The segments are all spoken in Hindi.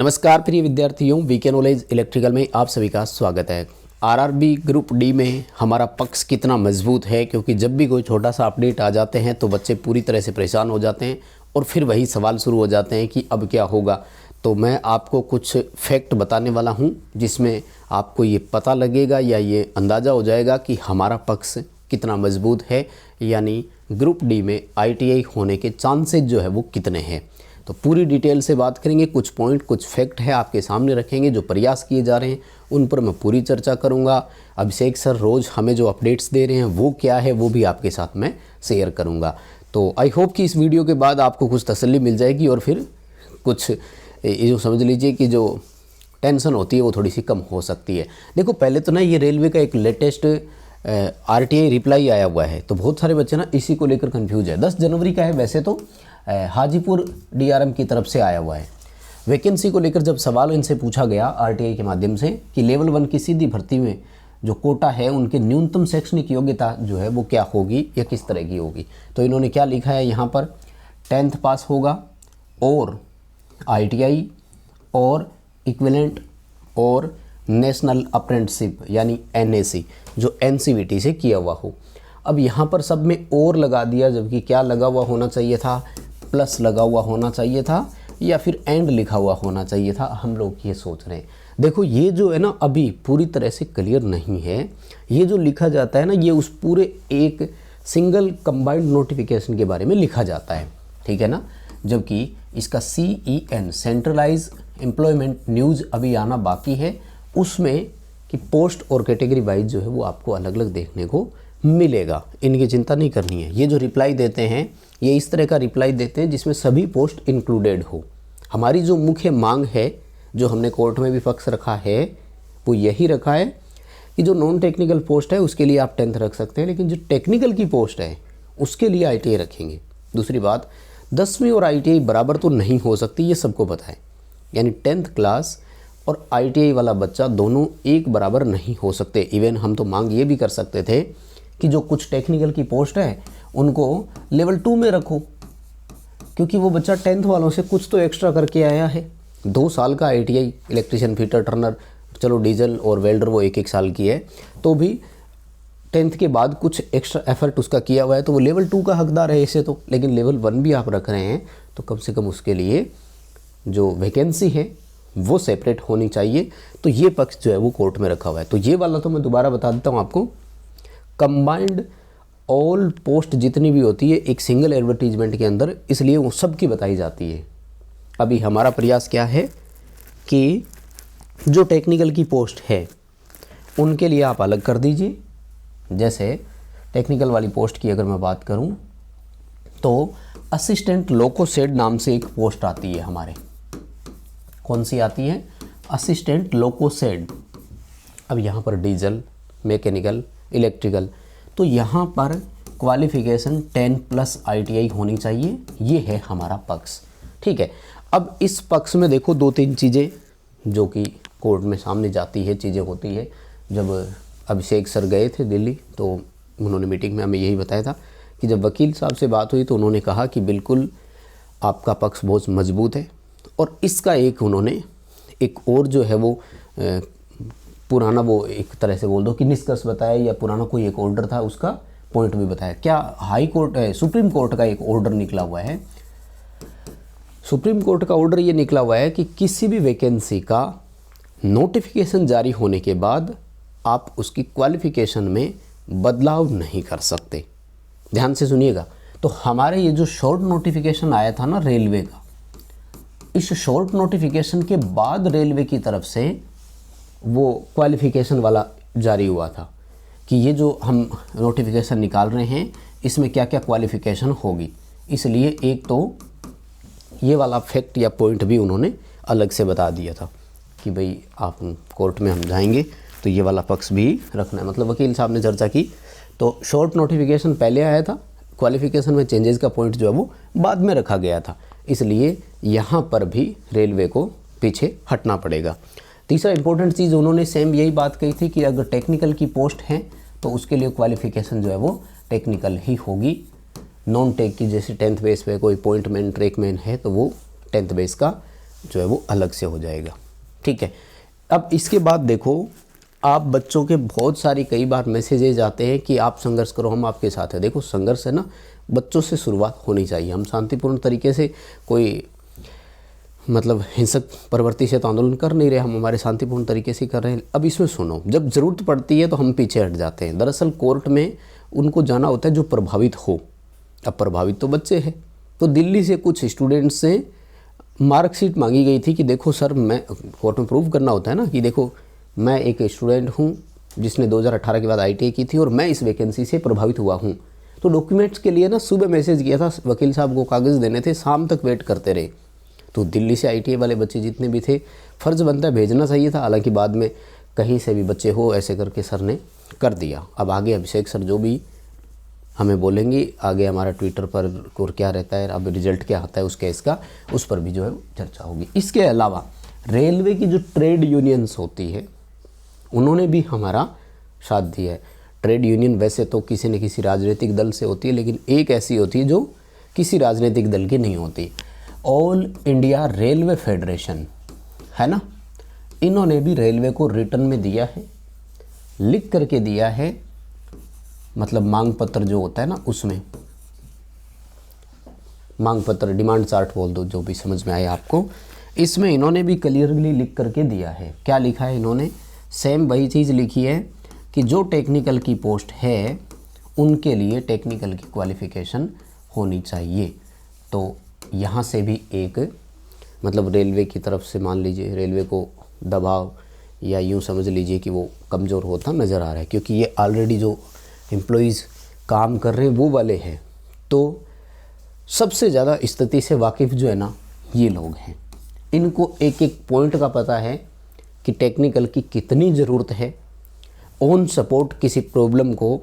नमस्कार प्रिय विद्यार्थियों, वीके नॉलेज इलेक्ट्रिकल में आप सभी का स्वागत है। आरआरबी ग्रुप डी में हमारा पक्ष कितना मजबूत है, क्योंकि जब भी कोई छोटा सा अपडेट आ जाते हैं तो बच्चे पूरी तरह से परेशान हो जाते हैं और फिर वही सवाल शुरू हो जाते हैं कि अब क्या होगा। तो मैं आपको कुछ फैक्ट बताने वाला हूँ जिसमें आपको ये पता लगेगा या ये अंदाज़ा हो जाएगा कि हमारा पक्ष कितना मजबूत है, यानी ग्रुप डी में ITI होने के चांसेस जो है वो कितने हैं। तो पूरी डिटेल से बात करेंगे, कुछ पॉइंट कुछ फैक्ट है आपके सामने रखेंगे, जो प्रयास किए जा रहे हैं उन पर मैं पूरी चर्चा करूंगा। अभिषेक सर रोज़ हमें जो अपडेट्स दे रहे हैं वो क्या है वो भी आपके साथ मैं शेयर करूंगा। तो आई होप कि इस वीडियो के बाद आपको कुछ तसल्ली मिल जाएगी और फिर कुछ ये जो समझ लीजिए कि जो टेंशन होती है वो थोड़ी सी कम हो सकती है। देखो, पहले तो ना ये रेलवे का एक लेटेस्ट RTI रिप्लाई आया हुआ है, तो बहुत सारे बच्चे ना इसी को लेकर कंफ्यूज है। 10 जनवरी का है, वैसे तो हाजीपुर DRM की तरफ से आया हुआ है। वैकेंसी को लेकर जब सवाल इनसे पूछा गया RTI के माध्यम से कि लेवल 1 की सीधी भर्ती में जो कोटा है उनके न्यूनतम शैक्षणिक योग्यता जो है वो क्या होगी या किस तरह की होगी, तो इन्होंने क्या लिखा है यहाँ पर, 10th पास होगा और ITI और इक्विवेलेंट और नेशनल अप्रेंटिसशिप यानी NAC जो NCVT से किया हुआ हो। अब यहाँ पर सब में और लगा दिया, जबकि क्या लगा हुआ होना चाहिए था, प्लस लगा हुआ होना चाहिए था या फिर एंड लिखा हुआ होना चाहिए था। हम लोग ये सोच रहे हैं। देखो, ये जो है ना अभी पूरी तरह से क्लियर नहीं है। ये जो लिखा जाता है ना, ये उस पूरे एक सिंगल कंबाइंड नोटिफिकेशन के बारे में लिखा जाता है, ठीक है ना। जबकि इसका CEN सेंट्रलाइज एम्प्लॉयमेंट न्यूज़ अभी आना बाकी है, उसमें कि पोस्ट और कैटेगरी वाइज जो है वो आपको अलग अलग देखने को मिलेगा। इनकी चिंता नहीं करनी है। ये जो रिप्लाई देते हैं ये इस तरह का रिप्लाई देते हैं जिसमें सभी पोस्ट इंक्लूडेड हो। हमारी जो मुख्य मांग है, जो हमने कोर्ट में भी पक्ष रखा है, वो यही रखा है कि जो नॉन टेक्निकल पोस्ट है उसके लिए आप 10th रख सकते हैं, लेकिन जो टेक्निकल की पोस्ट है उसके लिए ITI रखेंगे। दूसरी बात, 10वीं और ITI बराबर तो नहीं हो सकती, ये सबको पता है। यानी 10th क्लास और ITI वाला बच्चा दोनों एक बराबर नहीं हो सकते। इवन हम तो मांग ये भी कर सकते थे कि जो कुछ टेक्निकल की पोस्ट है उनको लेवल 2 में रखो, क्योंकि वो बच्चा 10th वालों से कुछ तो एक्स्ट्रा करके आया है। 2 साल का ITI इलेक्ट्रीशियन, फिटर, टर्नर, चलो डीजल और वेल्डर वो 1-1 साल की है, तो भी 10th के बाद कुछ एक्स्ट्रा एफर्ट उसका किया हुआ है, तो वो लेवल 2 का हकदार है ऐसे तो। लेकिन लेवल 1 भी आप रख रहे हैं तो कम से कम उसके लिए जो वैकेंसी है वो सेपरेट होनी चाहिए। तो ये पक्ष जो है वो कोर्ट में रखा हुआ है। तो ये वाला तो मैं दोबारा बता देता हूँ आपको, कंबाइंड ऑल पोस्ट जितनी भी होती है एक सिंगल एडवर्टीजमेंट के अंदर, इसलिए वो सब की बताई जाती है। अभी हमारा प्रयास क्या है कि जो टेक्निकल की पोस्ट है उनके लिए आप अलग कर दीजिए। जैसे टेक्निकल वाली पोस्ट की अगर मैं बात करूं तो असिस्टेंट लोकोसेड नाम से एक पोस्ट आती है हमारे। कौन सी आती है? असिस्टेंट लोकोसेड। अब यहाँ पर डीजल, मैकेनिकल, इलेक्ट्रिकल, तो यहाँ पर क्वालिफिकेशन 10+ ITI होनी चाहिए। ये है हमारा पक्ष, ठीक है। अब इस पक्ष में देखो 2-3 चीज़ें जो कि कोर्ट में सामने जाती है, चीज़ें होती है। जब अभिषेक सर गए थे दिल्ली तो उन्होंने मीटिंग में हमें यही बताया था कि जब वकील साहब से बात हुई तो उन्होंने कहा कि बिल्कुल आपका पक्ष बहुत मजबूत है। और इसका एक उन्होंने एक और जो है वो पुराना, वो एक तरह से बोल दो कि निष्कर्ष बताया, या पुराना कोई एक ऑर्डर था उसका पॉइंट भी बताया। क्या हाई कोर्ट सुप्रीम कोर्ट का एक ऑर्डर निकला हुआ है। सुप्रीम कोर्ट का ऑर्डर ये निकला हुआ है कि किसी भी वैकेंसी का नोटिफिकेशन जारी होने के बाद आप उसकी क्वालिफिकेशन में बदलाव नहीं कर सकते। ध्यान से सुनिएगा। तो हमारे ये जो शॉर्ट नोटिफिकेशन आया था ना रेलवे का, इस शॉर्ट नोटिफिकेशन के बाद रेलवे की तरफ से वो क्वालिफिकेशन वाला जारी हुआ था कि ये जो हम नोटिफिकेशन निकाल रहे हैं इसमें क्या क्या क्वालिफिकेशन होगी। इसलिए एक तो ये वाला फैक्ट या पॉइंट भी उन्होंने अलग से बता दिया था कि भाई आप कोर्ट में हम जाएंगे तो ये वाला पक्ष भी रखना है। मतलब वकील साहब ने चर्चा की तो शॉर्ट नोटिफिकेशन पहले आया था, क्वालिफिकेशन में चेंजेस का पॉइंट जो है वो बाद में रखा गया था। इसलिए यहाँ पर भी रेलवे को पीछे हटना पड़ेगा। तीसरा इंपॉर्टेंट चीज़ उन्होंने सेम यही बात कही थी कि अगर टेक्निकल की पोस्ट है तो उसके लिए क्वालिफिकेशन जो है वो टेक्निकल ही होगी। नॉन टेक की जैसे 10th बेस पे कोई पॉइंटमैन, ट्रैकमैन है तो वो 10th बेस का जो है वो अलग से हो जाएगा। ठीक है, अब इसके बाद देखो, आप बच्चों के बहुत सारी कई बार मैसेजेज आते हैं कि आप संघर्ष करो, हम आपके साथ हैं। देखो, संघर्ष है ना, बच्चों से शुरुआत होनी चाहिए। हम शांतिपूर्ण तरीके से कोई मतलब हिंसक प्रवृत्ति से तो आंदोलन कर नहीं रहे, हम हमारे शांतिपूर्ण तरीके से कर रहे हैं। अब इसमें सुनो, जब ज़रूरत पड़ती है तो हम पीछे हट जाते हैं। दरअसल कोर्ट में उनको जाना होता है जो प्रभावित हो। अब प्रभावित तो बच्चे हैं, तो दिल्ली से कुछ स्टूडेंट्स से मार्कशीट मांगी गई थी कि देखो सर, मैं कोर्ट में प्रूव करना होता है ना कि देखो मैं एक स्टूडेंट हूँ जिसने 2018 के बाद ITI की थी और मैं इस वैकेंसी से प्रभावित हुआ हूँ। तो डॉक्यूमेंट्स के लिए ना सुबह मैसेज किया था, वकील साहब को कागज़ देने थे, शाम तक वेट करते रहे। तो दिल्ली से ITI वाले बच्चे जितने भी थे, फ़र्ज़ बनता है भेजना चाहिए था, हालांकि बाद में कहीं से भी बच्चे हो ऐसे करके सर ने कर दिया। अब आगे अभिषेक सर जो भी हमें बोलेंगे, आगे हमारा ट्विटर पर और क्या रहता है, अब रिजल्ट क्या आता है उस केस का, उस पर भी जो है चर्चा होगी। इसके अलावा रेलवे की जो ट्रेड यूनियंस होती है, उन्होंने भी हमारा साथ दिया है। ट्रेड यूनियन वैसे तो किसी न किसी राजनीतिक दल से होती है, लेकिन एक ऐसी होती है जो किसी राजनीतिक दल की नहीं होती, ऑल इंडिया रेलवे फेडरेशन, है ना। इन्होंने भी रेलवे को रिटर्न में दिया है, लिख करके दिया है, मतलब मांग पत्र जो होता है ना, उसमें मांग पत्र, डिमांड चार्ट बोल दो, जो भी समझ में आए आपको। इसमें इन्होंने भी क्लियरली लिख करके दिया है। क्या लिखा है इन्होंने? सेम वही चीज़ लिखी है कि जो टेक्निकल की पोस्ट है उनके लिए टेक्निकल की क्वालिफ़िकेशन होनी चाहिए। तो यहाँ से भी एक मतलब रेलवे की तरफ से मान लीजिए रेलवे को दबाव, या यूँ समझ लीजिए कि वो कमज़ोर होता नज़र आ रहा है, क्योंकि ये ऑलरेडी जो एम्प्लॉइज़ काम कर रहे हैं वो वाले हैं। तो सबसे ज़्यादा स्थिति से वाकिफ़ जो है ना, ये लोग हैं। इनको एक एक पॉइंट का पता है कि टेक्निकल की कितनी ज़रूरत है, ऑन सपोर्ट किसी प्रॉब्लम को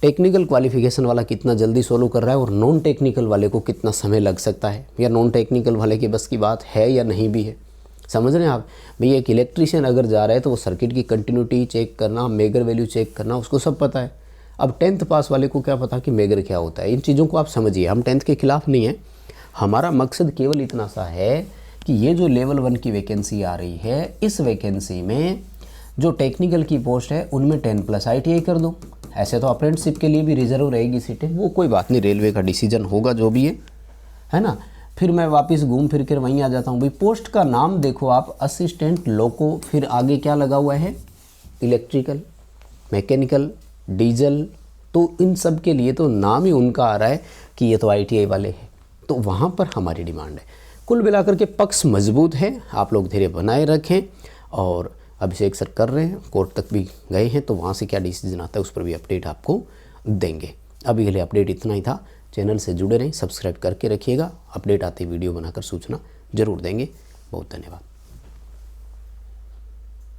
टेक्निकल क्वालिफ़िकेशन वाला कितना जल्दी सोल्व कर रहा है और नॉन टेक्निकल वाले को कितना समय लग सकता है, या नॉन टेक्निकल वाले के बस की बात है या नहीं भी है। समझ रहे हैं आप? भाई एक इलेक्ट्रीशियन अगर जा रहा है तो वो सर्किट की कंटिन्यूटी चेक करना, मेगर वैल्यू चेक करना, उसको सब पता है। अब 10th पास वाले को क्या पता कि मेगर क्या होता है? इन चीज़ों को आप समझिए। हम 10th के खिलाफ़ नहीं हैं, हमारा मकसद केवल इतना सा है कि ये जो लेवल 1 की वैकेंसी आ रही है, इस वैकेंसी में जो टेक्निकल की पोस्ट है उनमें 10+ ITI कर दो। ऐसे तो अप्रेंटिसशिप के लिए भी रिजर्व रहेगी सीटें, वो कोई बात नहीं, रेलवे का डिसीजन होगा जो भी है ना। फिर मैं वापस घूम फिर कर वहीं आ जाता हूँ। भाई पोस्ट का नाम देखो आप, असिस्टेंट लोको, फिर आगे क्या लगा हुआ है, इलेक्ट्रिकल, मैकेनिकल, डीजल। तो इन सब के लिए तो नाम ही उनका आ रहा है कि ये तो ITI वाले हैं। तो वहाँ पर हमारी डिमांड है। कुल मिलाकर के पक्ष मजबूत है, आप लोग धैर्य बनाए रखें। और अभिषेक सर कर रहे हैं, कोर्ट तक भी गए हैं, तो वहाँ से क्या डिसीजन आता है उस पर भी अपडेट आपको देंगे। अभी के लिए अपडेट इतना ही था। चैनल से जुड़े रहें, सब्सक्राइब करके रखिएगा। अपडेट आते वीडियो बनाकर सूचना जरूर देंगे। बहुत धन्यवाद।